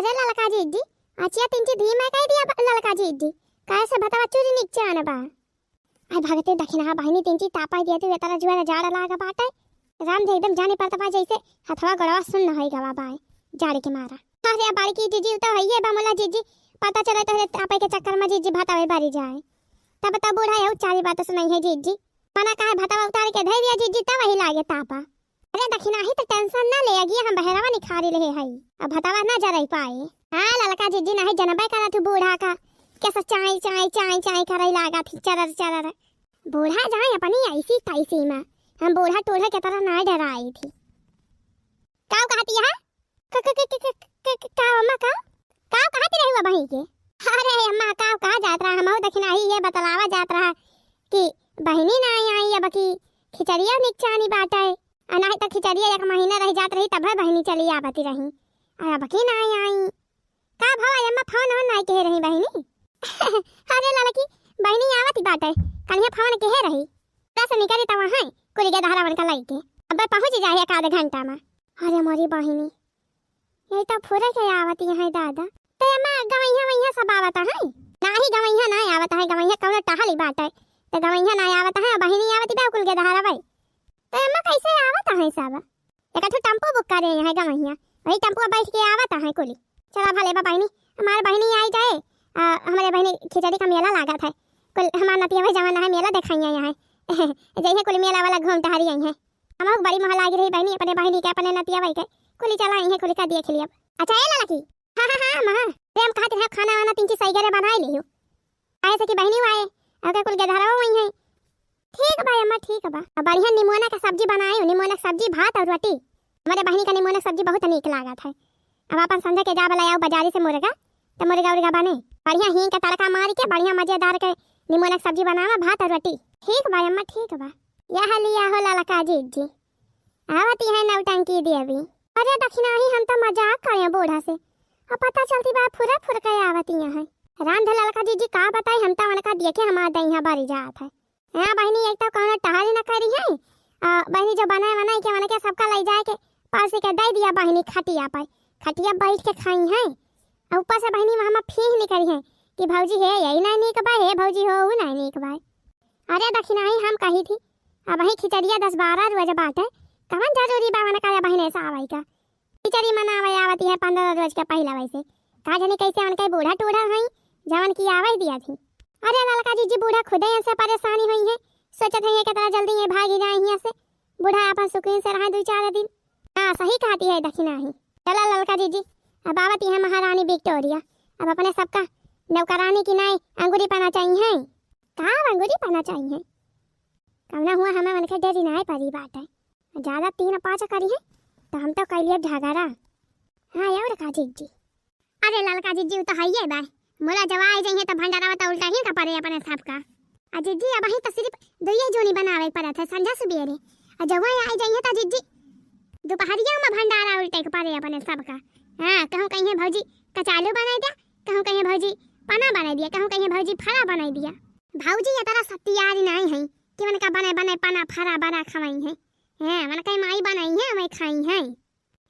अरे ललका जीजी आचिया तिंची धी मैं कह दिया ललका जीजी कैसे बतावा चुरी निकचे आने बा आई भागते दखिना बहिनी तिंची तापाई दिया तो तारा जुआरा जाड़ा लागा बाटे राम जे एकदम जाने पड़ता बा जैसे हथवा गड़वा सुन न होई गवा बाय जाड़े के मारा अरे बारी की जीजी तो हइए बा मोला जीजी पता चले तो तापाई के चक्कर में जीजी भातावे बारी जाए तब तब बूढ़ा है चारी बात सुनाई है जीजी मना काहे भातावा उतार के धै दिया जीजी तब वही लागे तापा अरे दखिना ही तो टेंशन ना ले अगी हम बहरावा निखारी रहे हई अब भातावा ना जा रही पाए हां ललका जीजी नहीं जनबे करा तू बूढ़ा का कैसा चाय चाय चाय चाय करई लागा थी चरर चरर बूढ़ा जाए अपनी ऐसी तैसी में हम बूढ़ा टोढ़ा के तरह ना डराई थी काव कहती है काव अम्मा काव कहती रही बही के अरे अम्मा काव कहा जात रहा हम दखिना ही ये बतलावा जात रहा कि बहिनी ना आई अब की खिचड़िया निकचानी बाटे अनाही तक खिचड़िया एक महीना रह जात रही तब बहिनी चली आवती रही अब की ना आई का भाव अम्मा फोन ऑन नहीं कह रही बहिनी अरे लड़की बहिनी आवती बाटे कन्या फोन कह रही दस निकली त वहां कुली के धारावन का लई के अब पहुंच जाए एक आधे घंटा में अरे मोरी बहिनी यही तो फुरे के आवती है दादा ते अम्मा गवैया वैया सब आवता है नाही गवैया ना आवता है गवैया कौन टहली बाटे ते गवैया ना आवता है बहिनी आवती बा कुल के धारा भाई ते अम्मा कैसे आवता है सब एक तो टेंपो बुक करे है गवैया वही टेंपो बैठ के आवता है कुली चला भले बा बहिनी हमार बहिनी आई जाए हमारे बहिनी खिचड़ी का मेला लगा था कुल हमार नतिया भाई जवान है मेला दिखाइया यहाँ जैसे कुल मेला वाला घूमता हरी आई है हम बड़ी महल आगे रही बहनी अपने बहिनी के अपने नतिया भाई के कुली चला आई है कुली का देख लिया अच्छा है लड़की हां हां हां मां हम कहते हैं खाना वाना तीन चीज सही करे बना लियो ऐसे कि बहनी आए अगर कुल के धरावा वही है ठीक भाई अम्मा ठीक बा अब बढ़िया निमोना का सब्जी बनाए निमोना सब्जी भात और रोटी हमारे बहनी का निमोना सब्जी बहुत नीक लागा था अब अपन संध्या के जा बुलाया बाजारी से मुर्गा तो मुर्गा उर्गा बने बढ़िया हींग का तड़का मार के बढ़िया मजेदार के निमोना सब्जी बनावा भात और रोटी ठीक भाई अम्मा ठीक बा यह लिया हो ललका जीजी आवती है नौटंकी देवी अरे दखिना ही हम तो मजाक करे बूढ़ा से अब पता चलती बा फुरा फुर के आवती है राम धे ललका जीजी का बताई हम तो उनका देखे हमार दहिया बारी जात है हां बहनी एक तो कौन टहली न करी है बहनी जो बनाए के मन के सबका ले जाए के पास के दे दिया बहनी खटिया बैठ के खाई है ऊपर से बहनी हम फीह निकली है कि भौजी है यही नहीं नीक बा है भौजी हो नहीं नीक बा अरे दखिना ही हम कही थी अब वही खिचड़िया 10-12 रोज बाटे कवन जरूरी बा मना का बहने से आवे का खिचड़ी मनावे आवती है 15 रोज के पहला वैसे का जाने कैसे उनके बूढ़ा टूढ़ा है जवन की आवे दिया थी अरे ललका जीजी बूढ़ा खुद ही से परेशानी हुई है सोचत है कि तरह जल्दी ये भागी जाए यहां से बूढ़ा अपन सुकून से रहे 2-4 दिन हां सही कहती है दखिना ही चला ललका जीजी अब आवती है महारानी विक्टोरिया अब अपने सबका नौकरानी की नाई अंगूरी पाना चाहिए कहाँ अंगूरी पाना चाहिए कमना हुआ हमें मन के डेरी नाई परी बात है ज्यादा 3-5 करी है तो हम तो कह लिया झगड़ा हाँ यार का जीजी अरे ललका जीजी तो है ये बाय मोला जवाई जाइए तो भंडारा तो उल्टा ही का परे अपने सबका आ जीजी अब ही तो सिर्फ दुइये जोनी बनावे पड़ा था संझा सुबेरे आ जवाई आई जाइए तो जीजी दोपहरिया में भंडारा उल्टे के परे अपने सबका हां कहूं कहीं भौजी कचालू बना दिया कहूं कहीं भौजी पना बना दिया कहूं कहीं भौजी फरा बना दिया भौजी ये तरह सत्यारी नहीं है कि मन का बने पना फरा बना खवाई है हां मन कहीं माई बनाई है मैं खाई है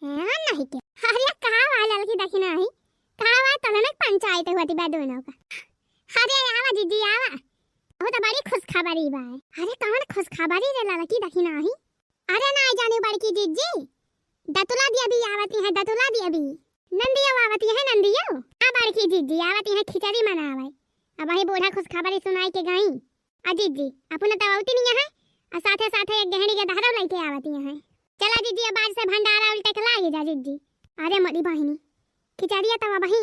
हां नहीं के अरे कहां वाला लड़की दखिना है कहां वा तने पंचायत होती बा दोनों का अरे आवा दीदी आवा वो तो बड़ी खुश खबरी बा अरे कौन खुश खबरी रे लड़की दखिना है अरे ना जाने बड़की जीजी दतुला दिया भी आवती है दतुला दिया भी नंदिया आवती है नंदिया आ बड़की जीजी आवती है खिचड़ी मनावे अब वही बूढ़ा खुश खबरी सुनाई के गई आ जीजी अपने तो आवती नहीं है और साथे साथे एक गहरी के धारा लेके आवती है चला जीजी अब आज से भंडारा उल्टे के लागी जा जीजी अरे मोदी बहिनी खिचड़िया तो वही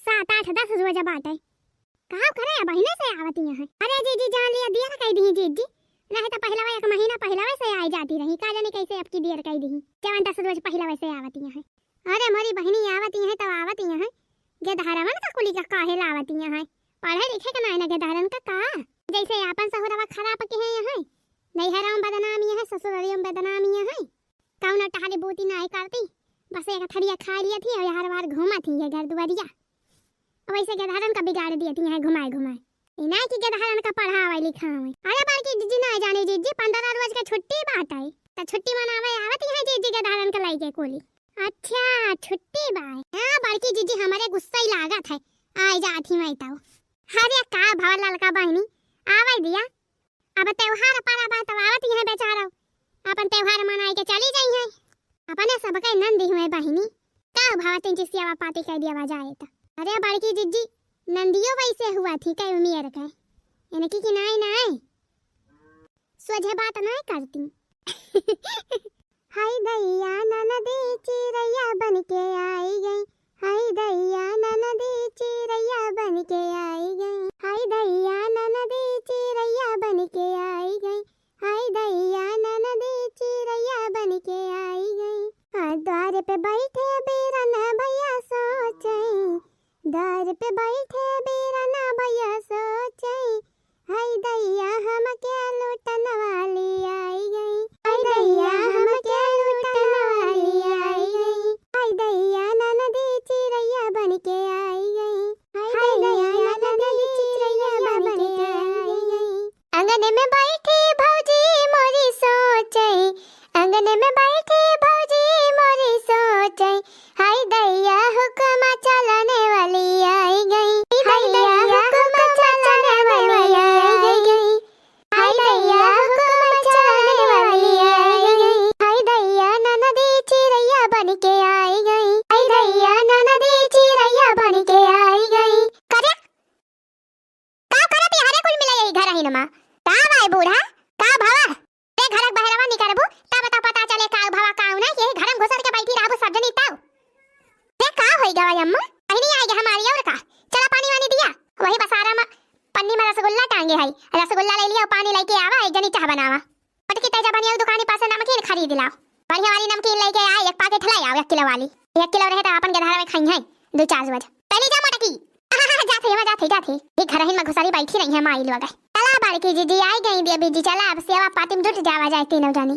7-8-10 रोज बाटे कहां करे बहिने से आवती है अरे जीजी जान लिया दिया कह दी जीजी नहीं तो पहला एक महीना पहला वैसे आई जाती रही का जाने कैसे अब की देर कह दी जवन 10 रोज पहला वैसे आवती है अरे मोरी बहनी आवती है तो आवती है जे धारावन का कुली का काहे लावती है पढ़े लिखे के नाय के धारन का जैसे अपन सहुरवा खराब के है यहाँ नहीं हराम बदनामी है ससुररियम बदनामी है कौन टहली बूती नहीं करती बस एक थड़िया खा लिया थी और हर बार घूमा थी है घर दुआरिया वैसे के धारन का बिगाड़ दिया थी है घुमाए इना की के धारन का पढ़ावे लिखावे अरे बाकी जीजी ना जाने जीजी 15 रोज का छुट्टी बात है तो छुट्टी मनावे आवती है जीजी के धारन का लाई के कोली अच्छा छुट्टी बाय हां बड़की जीजी हमारे गुस्सा ही लागत है। आई जाती मैं तो अरे का भाव लड़का बहनी आवे दिया। अब त्योहार पारा बात आवत है बेचारा अपन त्योहार मनाए के चली जाई है। अपने सबके नंदी हुए बहनी का भाव तिंची सेवा पाती कह दिया जाए तो। अरे बड़की जीजी नंदियो वैसे हुआ थी कई उम्र के इनकी कि नहीं सोझे बात नहीं करती। हाय दैया ननदी चिरैया बन के आई गई। हाय दैया ननदी चिरैया बन के आई गई। हाय दैया ननदी चिरैया बन के आई गई। हाय दैया ननदी चिरैया बन के आई गई। द्वार पे बैठे बीरना भैया सोचे। द्वार पे बैठे बीरना भैया सोचे। हाय दैया हम क्या लूटन वाली आई गई। हाय दैया हम क्या लूटन वाली आई गई। हाय दैया ननदी चिरैया बन के आई गई। हाय दैया ननदी चिरैया बन के आई गई। आंगन में बैठी भौजी मोरी सोचे। आंगन में बैठी भौजी मोरी सोचे। हाय दैया हुक्म चलाने वाली आई गई। हाय दैया हुक्म चलाने वाली आई गई। हाय दैया हुक्म चलाने वाली आई गई। हाय दैया ननदी चिरैया बन के आई गई। हाय दैया ननदी चिरैया बन के आई गई। करे का करत यारे कुल मिला यही घर ही नमा का भाई बूढ़ा का भावा रे घरक बहरवा नि करबू तब तो पता चले का भावा का ना ये घरम घुसर के बैठी रहबू सब जनी ताऊ रे का होई गवा अम्मा पहिनी आई गे हमारी और का चला पानी वानी दिया वही बसारा में पन्नी में रसगुल्ला टांगे है रसगुल्ला ले लिया पानी लेके आवा एक जनी चाह बनावा पटकी तेजा बनिया दुकान पास नमकीन खरीद लाओ बढ़िया वाली नमकीन लेके आए एक पैकेट लाई आओ 1 किलो वाली 1 किलो रहे तो अपन के धारा में खाई है 2-4 बजे पहले जा मटकी जाते ये घर ही में घुसारी बैठी रही है माई लोग चला बड़की जीजी आई गई दिया बीजी चला अब सेवा पाती में जुट जावा जाए तीनों जानी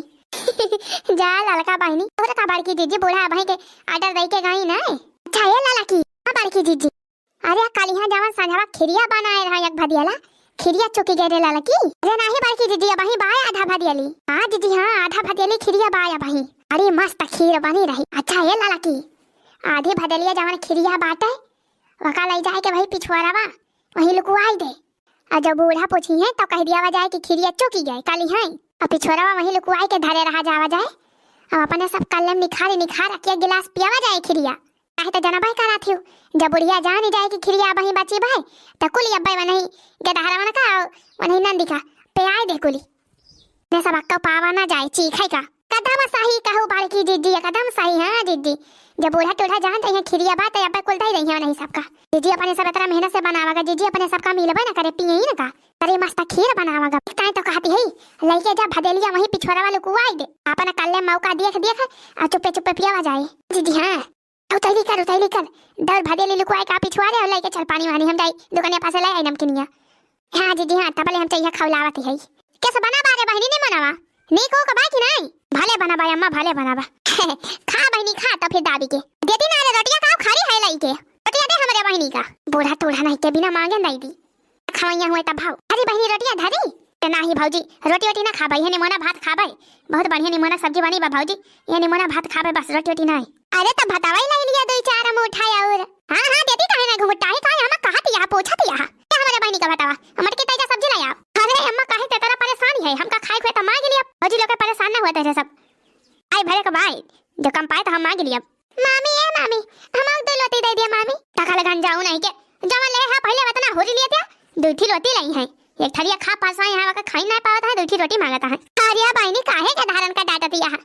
जा ललका बहनी और का बड़की जीजी बूढ़ा भाई के आर्डर दे के गई ना अच्छा ये लाला की बड़की जीजी अरे कल यहाँ जवन संझवा खिरिया बनाए रहा एक भदियाला खिरिया चुकी गए रे लाला की अरे नहीं बड़की जीजी अब ही बाय आधा भदियाली हां जीजी हां आधा भदियाली खिरिया बाय अब ही अरे मस्त खीर बनी रही अच्छा ये लाला की आधी भदियालिया जवन खिरिया बाटे वका ले जाए के भाई पिछवाड़ावा वही लुकवाई दे और जब बूढ़ा पूछी है तो कह दिया जाए कि खिरिया चुकी गए काली है और पिछवाड़ावा वही लुकवाई के धरे रहा जावा जाए और अपने सब कल्ले में निखार के गिलास पियावा जाए खिरिया काहे तो जना भाई करा थी जब बुढ़िया जान जाए कि खिरिया वही बची भाई तो कुली अब्बाई वही गदहरा मन का वही नंदी का पे आए दे कुली ने सब अक्का पावा ना जाए चीखे का कदम सही कहू बड़की जीजी कदम सही हां जीजी जब बूढ़ा टूढ़ा जानते हैं खिरिया बात है अब कुल दे रही है नहीं सबका जीजी अपने सब तरह मेहनत से बनावागा जीजी अपने सबका मिलबे ना करे पिए ही ना का अरे मस्त खीर बनावागा काहे तो कहती है लइके जा भदेलिया वही पिछवाड़ा वाले कुआई दे अपन कल्ले मौका देख आ चुपे चुपे पियावा जाए जीजी हां उतैली कर दर भदेली लुकवाई का पिछवाड़े और लइके चल पानी वानी हम जाई दुकान पास ले आई नमकीनिया हां जीजी हां तबले हम चाहिए खवलावती है कैसे बना बारे बहनी ने मनावा नहीं को कबा की नहीं भले बना भाई अम्मा भले बनावा खा बहनी खा तो फिर दादी के देती ना रे रोटियां खाओ खारी है लाई के रोटियां दे हमारे बहनी का बूढ़ा टूढ़ा नहीं के बिना मांगे नहीं दी खावैया हुए तब भाव अरे बहनी रोटियां धरी तो नहीं भौजी रोटी ना खा भाई ये निमोना भात खा भाई बहुत बढ़िया निमोना सब्जी बनी बा भौजी ये निमोना भात खा भाई बस रोटी नहीं अरे तो भतावा ही ले लिया 2-4 हम उठाया और हां देती काहे ना घुमटा है काहे हम कहत यहां पूछत यहां क्या हमारे बहनी का भतावा हमर के तेजा सब्जी लाया अरे अम्मा काहे ते तेरा परेशानी है हमका खाए खोए तो मांग लिया भौजी लोग परेशान ना होते थे सब आई भरे का भाई जो कम पाए तो हम मांग लिया मामी हम 2 लोटी दे दिया मामी टका लगन जाऊं नहीं के जमा ले है पहले बतना हो लिया था 2 रोटी लाई है एक थरिया खा पास आए यहाँ खाई ना पावत है 2 रोटी मांगता है कारिया बहनी काहे के धारण का डाटा दिया है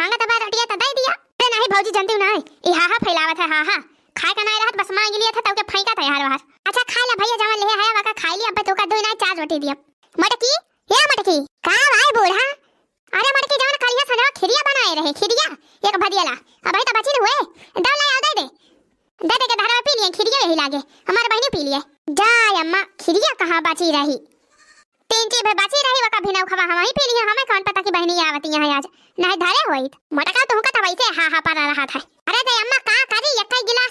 मांगत बा रोटिया तदाई दिया अरे नहीं भौजी जानती नहीं ई हा फैलावत है हा खाए का नहीं रहत बस मांग लिया था तब के फेंका था यार बाहर अच्छा खा ले भैया जमा ले है वाका खाई लिया अब तो का 2 ना 4 रोटी दिया मटकी ये मटकी का भाई बूढ़ा अरे मटकी जवन कलिया सजा खिरिया बनाए रहे खिरिया एक भदियाला अब भाई तो बची हुए दाल लाया दे के धारा पी लिए खिरिया यही लागे हमारे बहनी पी लिए जा अम्मा खिरिया कहां बची रही 3 चीज बची रही वका भिना खवा हम ही पी लिए हमें कौन पता कि बहनी आवती यहां आज नहीं धारे होई मटका तो का वैसे हा पर रहा था अरे दे अम्मा का करी एक गिलास